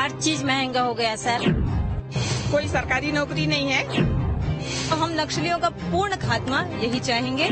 हर चीज महंगा हो गया सर। कोई सरकारी नौकरी नहीं है। तो हम नक्सलियों का पूर्ण खात्मा यही चाहेंगे।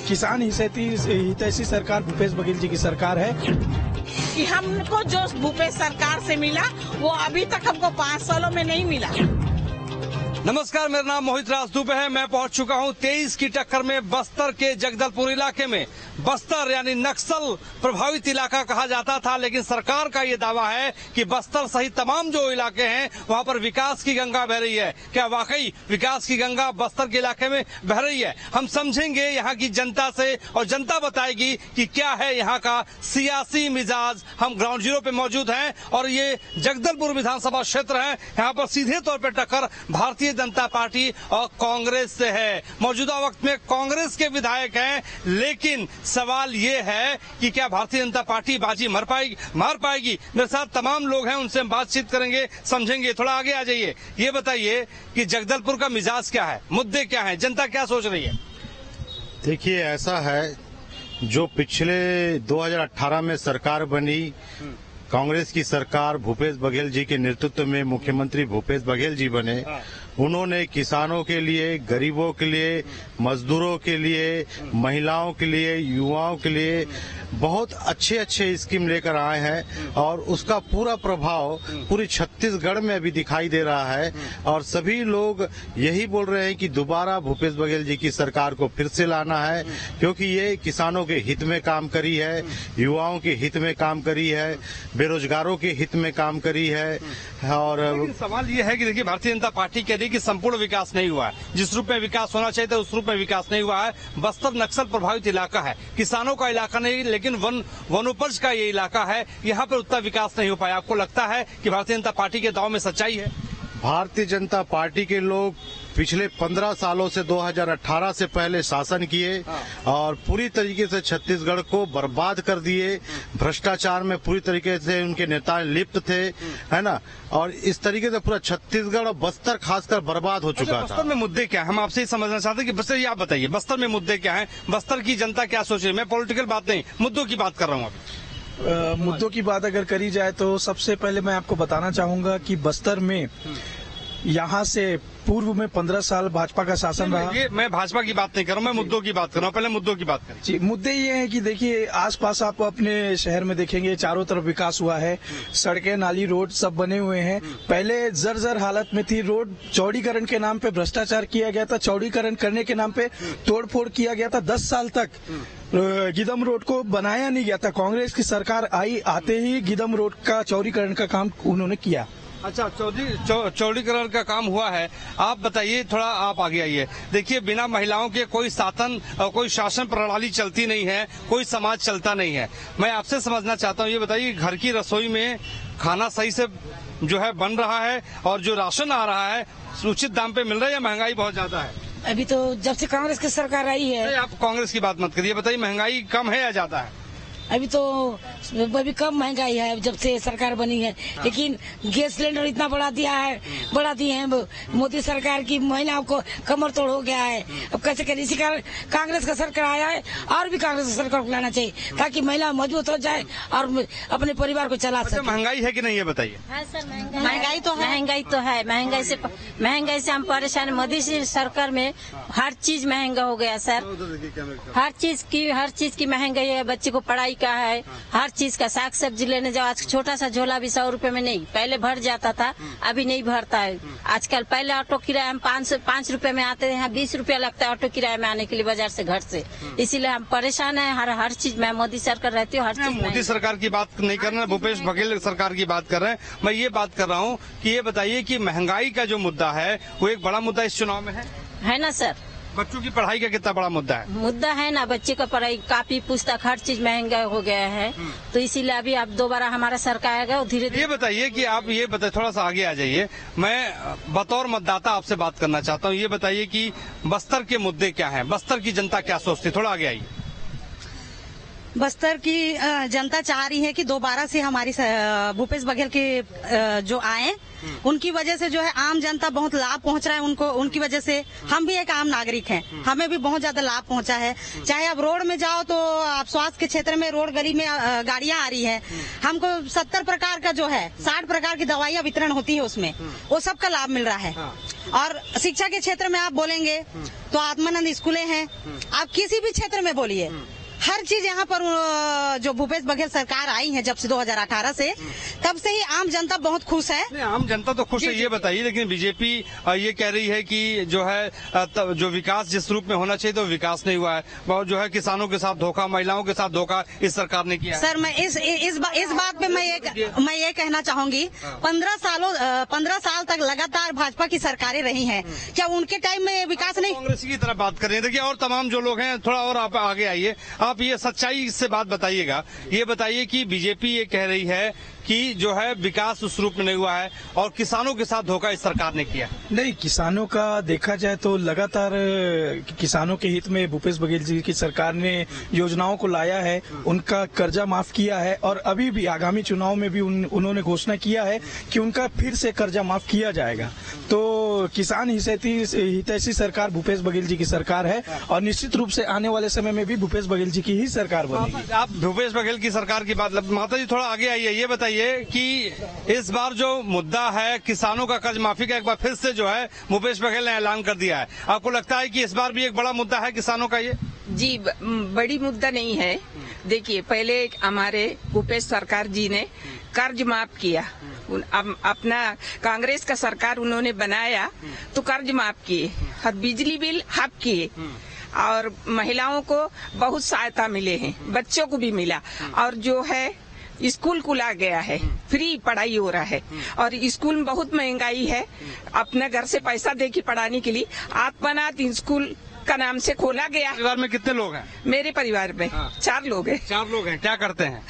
किसान हितैषी सरकार भूपेश बघेल जी की सरकार है कि हमको जो भूपेश सरकार से मिला वो अभी तक हमको 5 सालों में नहीं मिला। नमस्कार, मेरा नाम मोहित राजदूबे है। मैं पहुंच चुका हूं 23 की टक्कर में बस्तर के जगदलपुर इलाके में। बस्तर यानी नक्सल प्रभावित इलाका कहा जाता था, लेकिन सरकार का ये दावा है कि बस्तर सहित तमाम जो इलाके हैं वहां पर विकास की गंगा बह रही है। क्या वाकई विकास की गंगा बस्तर के इलाके में बह रही है? हम समझेंगे यहाँ की जनता से और जनता बताएगी कि क्या है यहाँ का सियासी मिजाज। हम ग्राउंड जीरो पे मौजूद हैं और ये जगदलपुर विधानसभा क्षेत्र है। यहाँ पर सीधे तौर पर टक्कर भारतीय जनता पार्टी और कांग्रेस से है। मौजूदा वक्त में कांग्रेस के विधायक हैं, लेकिन सवाल ये है कि क्या भारतीय जनता पार्टी बाजी मार पाएगी। मेरे साथ तमाम लोग हैं, उनसे हम बातचीत करेंगे, समझेंगे। थोड़ा आगे आ जाइए। ये बताइए कि जगदलपुर का मिजाज क्या है, मुद्दे क्या हैं, जनता क्या सोच रही है? देखिए, ऐसा है, जो पिछले 2018 में सरकार बनी, कांग्रेस की सरकार भूपेश बघेल जी के नेतृत्व में मुख्यमंत्री भूपेश बघेल जी बने। उन्होंने किसानों के लिए, गरीबों के लिए, मजदूरों के लिए, महिलाओं के लिए, युवाओं के लिए बहुत अच्छे स्कीम लेकर आए हैं और उसका पूरा प्रभाव पूरी छत्तीसगढ़ में अभी दिखाई दे रहा है। और सभी लोग यही बोल रहे हैं कि दोबारा भूपेश बघेल जी की सरकार को फिर से लाना है, क्योंकि ये किसानों के हित में काम करी है, युवाओं के हित में काम करी है, बेरोजगारों के हित में काम करी है। और सवाल ये है कि देखिए, भारतीय जनता पार्टी कह रही है कि संपूर्ण विकास नहीं हुआ है, जिस रूप में विकास होना चाहिए था उस रूप में विकास नहीं हुआ है। बस्तर नक्सल प्रभावित इलाका है, किसानों का इलाका नहीं, लेकिन वनोपज का ये इलाका है। यहाँ पर उतना विकास नहीं हो पाया। आपको लगता है कि भारतीय जनता पार्टी के दाव में सच्चाई है? भारतीय जनता पार्टी के लोग पिछले 15 सालों से 2018 से पहले शासन किए और पूरी तरीके से छत्तीसगढ़ को बर्बाद कर दिए। भ्रष्टाचार में पूरी तरीके से उनके नेता लिप्त थे, है ना। और इस तरीके से पूरा छत्तीसगढ़ और बस्तर खासकर बर्बाद हो चुका था। बस्तर में मुद्दे क्या है, हम आपसे ही समझना चाहते हैं कि बस्तर, आप बताइए बस्तर में मुद्दे क्या है, बस्तर की जनता क्या सोच रही है? मैं पॉलिटिकल बात नहीं, मुद्दों की बात कर रहा हूँ अभी। मुद्दों की बात अगर करी जाए तो सबसे पहले मैं आपको बताना चाहूंगा कि बस्तर में यहाँ से पूर्व में 15 साल भाजपा का शासन रहा। ये मैं भाजपा की बात नहीं कर रहा हूँ, मैं मुद्दों की बात कर रहा हूँ। पहले मुद्दों की बात करें। जी, मुद्दे ये हैं कि देखिए, आसपास आप अपने शहर में देखेंगे चारों तरफ विकास हुआ है, सड़कें, नाली, रोड सब बने हुए हैं। पहले जर्जर हालत में थी रोड। चौड़ीकरण के नाम पे भ्रष्टाचार किया गया था, चौड़ीकरण करने के नाम पे तोड़फोड़ किया गया था। 10 साल तक गिदम रोड को बनाया नहीं गया था। कांग्रेस की सरकार आई, आते ही गिदम रोड का चौड़ीकरण का काम उन्होंने किया। अच्छा, चौड़ीकरण का काम हुआ है। आप बताइए, थोड़ा आप आगे आइए। देखिए, बिना महिलाओं के कोई कोई शासन प्रणाली चलती नहीं है, कोई समाज चलता नहीं है। मैं आपसे समझना चाहता हूँ, ये बताइए, घर की रसोई में खाना सही से जो है बन रहा है और जो राशन आ रहा है उचित दाम पे मिल रहा है या महंगाई बहुत ज्यादा है? अभी तो जब से कांग्रेस की सरकार आई है। आप कांग्रेस की बात मत करिए, बताइए महंगाई कम है या ज्यादा है? अभी तो अभी कम महंगाई है जब से सरकार बनी है। लेकिन गैस सिलेंडर इतना बढ़ा दिए हैं मोदी सरकार की, महिलाओं को कमर तोड़ हो गया है। अब कैसे करें? इसी कारण कांग्रेस का सरकार आया है और भी कांग्रेस की सरकार को लाना चाहिए ताकि महिला मजबूत हो जाए और अपने परिवार को चला सके। महंगाई है कि नहीं ये बताइए। महंगाई तो है। महंगाई से हम परेशान। मोदी सरकार में हर चीज महंगा हो गया सर। हर चीज की महंगाई है। बच्चे को पढ़ाई का है, हर चीज का। साग सब्जी लेने जाओ, आज छोटा सा झोला भी 100 रुपए में नहीं, पहले भर जाता था, अभी नहीं भरता है आजकल। पहले ऑटो किराया हम 5 रुपए में आते हैं, यहाँ 20 रुपया लगता है ऑटो किराया में आने के लिए बाजार से, घर से। इसीलिए हम परेशान है। हर चीज में मोदी सरकार रहती है, हर चीज। मोदी सरकार की बात नहीं कर रहे, भूपेश बघेल सरकार की बात कर रहे हैं। मैं ये बात कर रहा हूँ कि ये बताइए कि महंगाई का जो मुद्दा है वो एक बड़ा मुद्दा इस चुनाव में है ना सर? बच्चों की पढ़ाई का कितना बड़ा मुद्दा है ना। बच्चे का पढ़ाई, कॉपी, पुस्तक, हर चीज महंगा हो गया है। तो इसीलिए अभी आप दोबारा हमारा सरकार आएगा धीरे धीरे। ये बताइए कि आप ये बताइए, थोड़ा सा आगे आ जाइए। मैं बतौर मतदाता आपसे बात करना चाहता हूँ। ये बताइए कि बस्तर के मुद्दे क्या हैं, बस्तर की जनता क्या सोचती है? थोड़ा आगे आइए। बस्तर की जनता चाह रही है कि दोबारा से हमारी भूपेश बघेल के जो आए, उनकी वजह से जो है आम जनता बहुत लाभ पहुंच रहा है उनको। उनकी वजह से हम भी एक आम नागरिक हैं, हमें भी बहुत ज्यादा लाभ पहुंचा है। चाहे आप रोड में जाओ तो आप स्वास्थ्य के क्षेत्र में रोड गली में गाड़ियां आ रही है, हमको 70 प्रकार का जो है 60 प्रकार की दवाइयां वितरण होती है, उसमें वो सबका लाभ मिल रहा है। और शिक्षा के क्षेत्र में आप बोलेंगे तो आत्मानंद स्कूलें हैं, आप किसी भी क्षेत्र में बोलिए, हर चीज यहाँ पर जो भूपेश बघेल सरकार आई है जब से 2018 से, तब से ही आम जनता बहुत खुश है। आम जनता तो खुश है, ये बताइए, लेकिन बीजेपी ये कह रही है कि जो है जो विकास जिस रूप में होना चाहिए तो विकास नहीं हुआ है, बहुत जो है किसानों के साथ धोखा, महिलाओं के साथ धोखा इस सरकार ने किया है। सर मैं इस बात पे मैं ये कहना चाहूंगी, 15 साल तक लगातार भाजपा की सरकारें रही हैं, क्या उनके टाइम में विकास नहीं? कांग्रेस की तरफ बात कर रहे हैं, देखिए और तमाम जो लोग हैं, थोड़ा और आप आगे आइए, आप ये सच्चाई से बात बताइएगा। ये बताइए कि बीजेपी ये कह रही है कि जो है विकास उस रूप में नहीं हुआ है और किसानों के साथ धोखा इस सरकार ने किया। नहीं, किसानों का देखा जाए तो लगातार किसानों के हित में भूपेश बघेल जी की सरकार ने योजनाओं को लाया है, उनका कर्जा माफ किया है और अभी भी आगामी चुनाव में भी उन्होंने घोषणा किया है कि उनका फिर से कर्जा माफ किया जाएगा। तो किसान हितैषी सरकार भूपेश बघेल जी की सरकार है और निश्चित रूप से आने वाले समय में भी भूपेश बघेल जी की ही सरकार बनेगी। आप भूपेश बघेल की सरकार की बात, माता जी थोड़ा आगे आइए, ये बताइए कि इस बार जो मुद्दा है किसानों का कर्ज माफी का, एक बार फिर से जो है भूपेश बघेल ने ऐलान कर दिया है। आपको लगता है कि इस बार भी एक बड़ा मुद्दा है किसानों का? ये जी बड़ी मुद्दा नहीं है। देखिए, पहले हमारे भूपेश सरकार जी ने कर्ज माफ किया, अपना कांग्रेस का सरकार उन्होंने बनाया तो कर्ज माफ किए और बिजली बिल हाफ किए और महिलाओं को बहुत सहायता मिले हैं, बच्चों को भी मिला और जो है स्कूल खुला गया है, फ्री पढ़ाई हो रहा है और स्कूल में बहुत महंगाई है, अपने घर से पैसा देके पढ़ाने के लिए आत्मनाथ स्कूल का नाम से खोला गया। परिवार में कितने लोग हैं? मेरे परिवार में 4 लोग हैं। 4 लोग हैं, क्या करते हैं?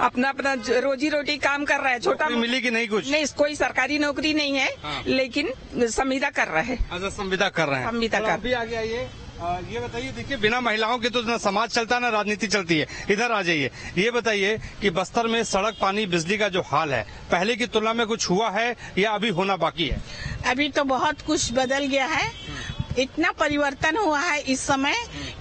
अपना रोजी रोटी काम कर रहा है, छोटा मिली कि नहीं? कुछ नहीं, कोई सरकारी नौकरी नहीं है। लेकिन संविदा कर रहा है। अच्छा, संविदा कर रहे हैं। संविदा कर। अभी आगे आइए, ये बताइए, देखिए बिना महिलाओं के तो ना समाज चलता ना राजनीति चलती है। इधर आ जाइए, ये बताइए कि बस्तर में सड़क, पानी, बिजली का जो हाल है पहले की तुलना में कुछ हुआ है या अभी होना बाकी है? अभी तो बहुत कुछ बदल गया है, इतना परिवर्तन हुआ है इस समय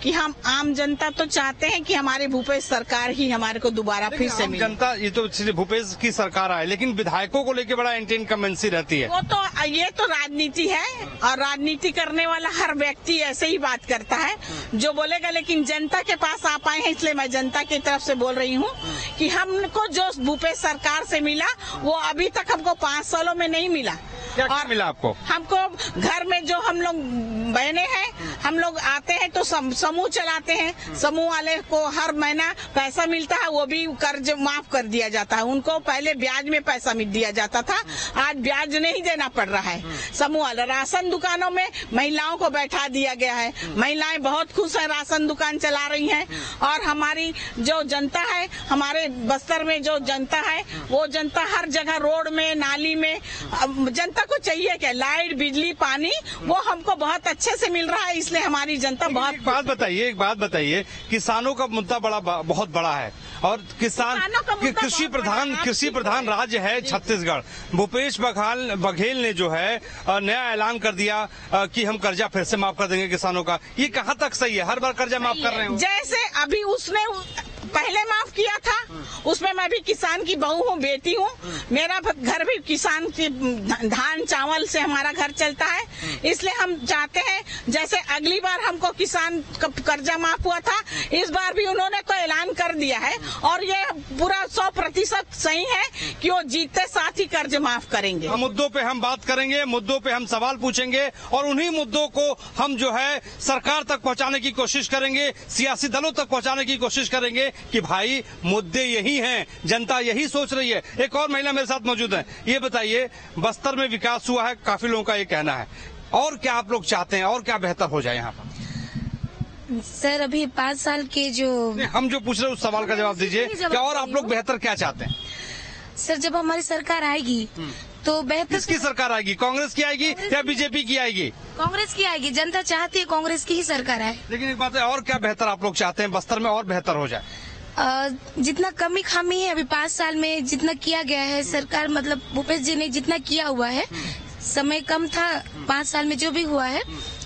कि हम आम जनता तो चाहते हैं कि हमारे भूपेश सरकार ही हमारे को दोबारा फिर से मिले। जनता ये तो भूपेश की सरकार आए, लेकिन विधायकों को लेकर बड़ा एंटी इनकम्बेंसी रहती है। वो तो ये तो राजनीति है और राजनीति करने वाला हर व्यक्ति ऐसे ही बात करता है जो बोलेगा, लेकिन जनता के पास आ पाए हैं, इसलिए मैं जनता की तरफ से बोल रही हूँ कि हमको जो भूपेश सरकार से मिला वो अभी तक हमको 5 सालों में नहीं मिला। क्या मिला आपको? हमको घर में जो हम लोग बहने हैं, हम लोग आते हैं तो समूह चलाते हैं, समूह वाले को हर महीना पैसा मिलता है, वो भी कर्ज माफ कर दिया जाता है। उनको पहले ब्याज में पैसा दिया जाता था, आज ब्याज नहीं देना पड़ रहा है। समूह वाले राशन दुकानों में महिलाओं को बैठा दिया गया है, महिलाएं बहुत खुश है, राशन दुकान चला रही हैं। और हमारी जो जनता है, हमारे बस्तर में जो जनता है, वो जनता हर जगह रोड में, नाली में, जनता को चाहिए क्या, लाइट, बिजली, पानी, वो हमको बहुत अच्छे से मिल रहा है, इसलिए हमारी जनता बहुत। एक बात बताइए, किसानों का मुद्दा बहुत बड़ा है और कृषि प्रधान राज्य है छत्तीसगढ़। भूपेश बघेल ने जो है नया ऐलान कर दिया कि हम कर्जा फिर से माफ कर देंगे किसानों का। ये कहाँ तक सही है? हर बार कर्जा माफ कर रहे हैं। जैसे अभी उसने पहले माफ किया था, उसमें मैं भी किसान की बहू हूँ, बेटी हूँ, मेरा घर भी किसान की धान चावल से हमारा घर चलता है, इसलिए हम चाहते हैं जैसे अगली बार हमको किसान कर्जा माफ हुआ था, इस बार भी उन्होंने तो ऐलान कर दिया है और ये पूरा 100% सही है कि वो जीतते साथ ही कर्ज माफ करेंगे। मुद्दों पे हम बात करेंगे, मुद्दों पे हम सवाल पूछेंगे और उन्हीं मुद्दों को हम जो है सरकार तक पहुँचाने की कोशिश करेंगे, सियासी दलों तक पहुँचाने की कोशिश करेंगे कि भाई मुद्दे यही हैं, जनता यही सोच रही है। एक और महिला मेरे साथ मौजूद है, ये बताइए, बस्तर में विकास हुआ है, काफी लोगों का ये कहना है, और क्या आप लोग चाहते हैं और क्या बेहतर हो जाए यहाँ पर? सर अभी 5 साल के जो हम जो पूछ रहे हैं उस सवाल का जवाब दीजिए, क्या और आप लोग बेहतर क्या चाहते हैं? सर जब हमारी सरकार आएगी तो बेहतर किसकी सरकार आएगी, कांग्रेस की आएगी या बीजेपी की आएगी? कांग्रेस की आएगी। जनता चाहती है कांग्रेस की ही सरकार आए। लेकिन एक बात है, और क्या बेहतर आप लोग चाहते हैं बस्तर में और बेहतर हो जाए? जितना कमी खामी है अभी 5 साल में जितना किया गया है सरकार, मतलब भूपेश जी ने जितना किया हुआ है, समय कम था, 5 साल में जो भी हुआ है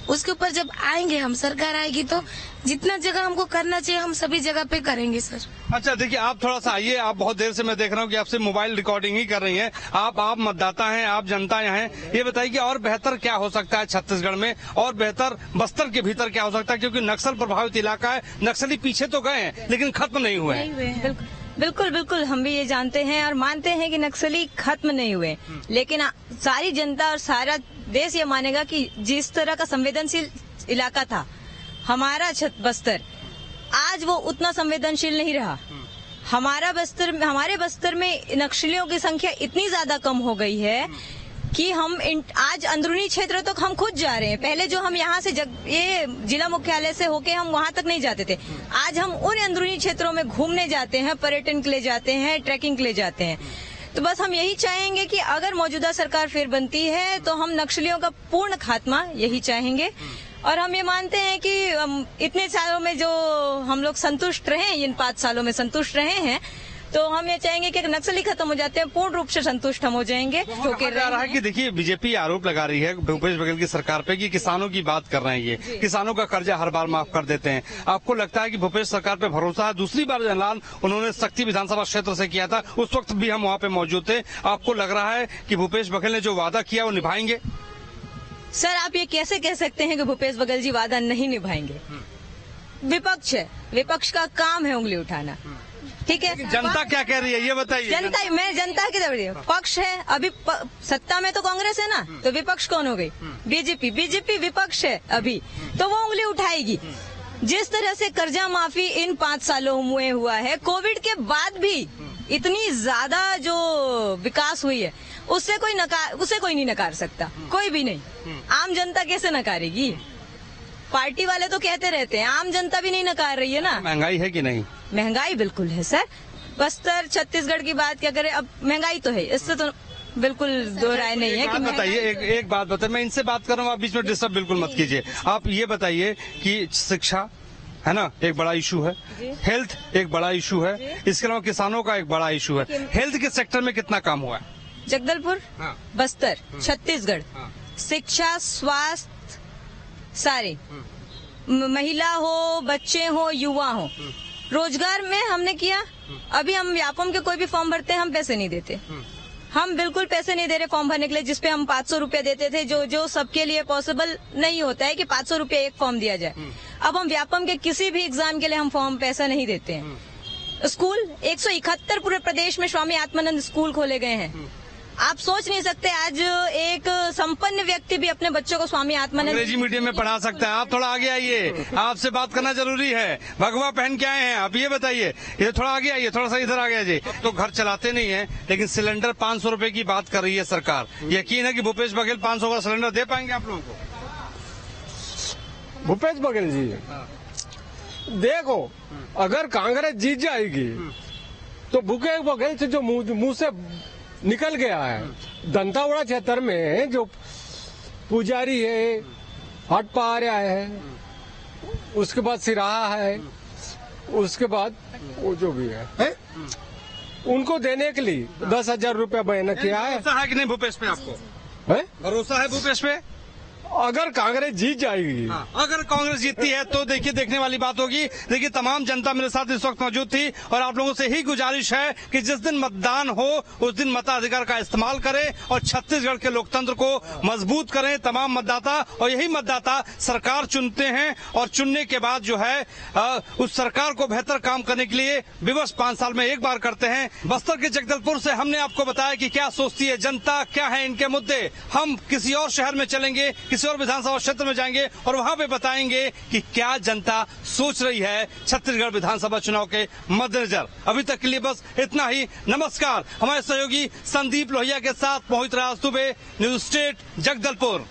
उसके ऊपर जब आएंगे हम, सरकार आएगी तो जितना जगह हमको करना चाहिए हम सभी जगह पे करेंगे सर। अच्छा देखिए, आप थोड़ा सा आइए, आप बहुत देर से मैं देख रहा हूँ कि आपसे मोबाइल रिकॉर्डिंग ही कर रही हैं। आप मतदाता हैं, आप जनता यहाँ हैं, ये बताइए कि और बेहतर क्या हो सकता है छत्तीसगढ़ में, और बेहतर बस्तर के भीतर क्या हो सकता है, क्योंकि नक्सल प्रभावित इलाका है, नक्सली पीछे तो गए हैं लेकिन खत्म नहीं हुए हैं। बिल्कुल बिल्कुल, हम भी ये जानते हैं और मानते हैं कि नक्सली खत्म नहीं हुए, लेकिन सारी जनता और सारा देश ये मानेगा कि जिस तरह का संवेदनशील इलाका था हमारा बस्तर, आज वो उतना संवेदनशील नहीं रहा। हमारे बस्तर में नक्सलियों की संख्या इतनी ज्यादा कम हो गई है कि हम आज अंदरूनी क्षेत्र तक हम खुद जा रहे हैं। पहले जो हम यहाँ से ये जिला मुख्यालय से होके हम वहाँ तक नहीं जाते थे, आज हम उन अंदरूनी क्षेत्रों में घूमने जाते हैं, पर्यटन के लिए जाते हैं, ट्रैकिंग के लिए जाते हैं। तो बस हम यही चाहेंगे कि अगर मौजूदा सरकार फिर बनती है तो हम नक्सलियों का पूर्ण खात्मा यही चाहेंगे। और हम ये मानते हैं कि इतने सालों में जो हम लोग संतुष्ट रहे, इन 5 सालों में संतुष्ट रहे हैं, तो हम ये चाहेंगे कि नक्सली खत्म हो जाते हैं, पूर्ण रूप से संतुष्ट हम हो जाएंगे। तो कहा जा रहा है कि देखिए, बीजेपी आरोप लगा रही है भूपेश बघेल की सरकार पे कि किसानों की बात कर रहे हैं, ये किसानों का कर्जा हर बार माफ कर देते हैं। आपको लगता है कि भूपेश सरकार पे भरोसा है? दूसरी बार ऐलान उन्होंने शक्ति विधानसभा क्षेत्र से किया था, उस वक्त भी हम वहाँ पे मौजूद थे। आपको लग रहा है कि भूपेश बघेल ने जो वादा किया वो निभाएंगे? सर, आप ये कैसे कह सकते हैं कि भूपेश बघेल जी वादा नहीं निभाएंगे? विपक्ष है, विपक्ष का काम है उंगली उठाना, ठीक है। जनता क्या कह रही है ये बताइए। जनता की तरफ पक्ष है, अभी सत्ता में तो कांग्रेस है ना, तो विपक्ष कौन हो गई? बीजेपी विपक्ष है अभी, तो वो उंगली उठाएगी। जिस तरह से कर्जा माफी इन 5 सालों में हुआ है, कोविड के बाद भी इतनी ज्यादा जो विकास हुई है, उसे कोई नहीं नकार सकता, कोई भी नहीं। आम जनता कैसे नकारेगी? पार्टी वाले तो कहते रहते हैं, आम जनता भी नहीं नकार रही है ना। महंगाई है कि नहीं? महंगाई बिल्कुल है सर। बस्तर छत्तीसगढ़ की बात क्या करें, अब महंगाई तो है, इससे तो बिल्कुल दो राय नहीं है। कि बताइए, एक बात बताइए, मैं इनसे बात कर रहा हूँ, आप बीच में डिस्टर्ब बिल्कुल मत कीजिए। आप ये बताइए कि शिक्षा है ना एक बड़ा इशू है, हेल्थ एक बड़ा इशू है, इसके अलावा किसानों का एक बड़ा इशू है। हेल्थ के सेक्टर में कितना काम हुआ है? जगदलपुर, बस्तर, छत्तीसगढ़, शिक्षा, स्वास्थ्य, सारे, महिला हो, बच्चे हो, युवा हो, रोजगार में हमने किया। अभी हम व्यापम के कोई भी फॉर्म भरते हैं, हम पैसे नहीं देते, हम बिल्कुल पैसे नहीं दे रहे फॉर्म भरने के लिए, जिसपे हम 500 रुपया देते थे, जो सबके लिए पॉसिबल नहीं होता है कि 500 रुपया एक फॉर्म दिया जाए। अब हम व्यापम के किसी भी एग्जाम के लिए हम फॉर्म पैसा नहीं देते हैं। स्कूल 171 पूरे प्रदेश में स्वामी आत्मानंद स्कूल खोले गए हैं। आप सोच नहीं सकते, आज एक संपन्न व्यक्ति भी अपने बच्चों को स्वामी आत्मानंद अंग्रेजी मीडियम में पढ़ा सकता है। आप थोड़ा आगे आइए, आपसे बात करना जरूरी है। भगवा पहन के आए हैं आप, ये बताइए, ये थोड़ा आगे आइए, थोड़ा सा इधर आ गया जी। तो घर चलाते नहीं है, लेकिन सिलेंडर 500 रुपए की बात कर रही है सरकार। यकीन है कि भूपेश बघेल 500 का सिलेंडर दे पाएंगे आप लोगों को? भूपेश बघेल जी, देखो, अगर कांग्रेस जीत जाएगी तो भूपेश बघेल से जो मुंह से निकल गया है, दंतावड़ा क्षेत्र में जो पुजारी है, हटपारा है, उसके बाद सिराहा है, उसके बाद वो जो भी है? उनको देने के लिए 10,000 रुपया बयान किया है। भरोसा है कि नहीं भूपेश पे आपको? भरोसा है भूपेश पे? अगर कांग्रेस जीत जाएगी, अगर कांग्रेस जीतती है तो देखिए देखने वाली बात होगी। देखिए, तमाम जनता मेरे साथ इस वक्त मौजूद थी और आप लोगों से ही गुजारिश है कि जिस दिन मतदान हो उस दिन मताधिकार का इस्तेमाल करें और छत्तीसगढ़ के लोकतंत्र को मजबूत करें तमाम मतदाता। और यही मतदाता सरकार चुनते हैं और चुनने के बाद जो है उस सरकार को बेहतर काम करने के लिए विवश 5 साल में एक बार करते हैं। बस्तर के जगदलपुर से हमने आपको बताया कि क्या सोचती है जनता, क्या है इनके मुद्दे। हम किसी और शहर में चलेंगे, किसी और विधानसभा क्षेत्र में जाएंगे और वहां पे बताएंगे कि क्या जनता सोच रही है छत्तीसगढ़ विधानसभा चुनाव के मद्देनजर। अभी तक के लिए बस इतना ही। नमस्कार। हमारे सहयोगी संदीप लोहिया के साथ मोहित राज दुबे, न्यूज स्टेट, जगदलपुर।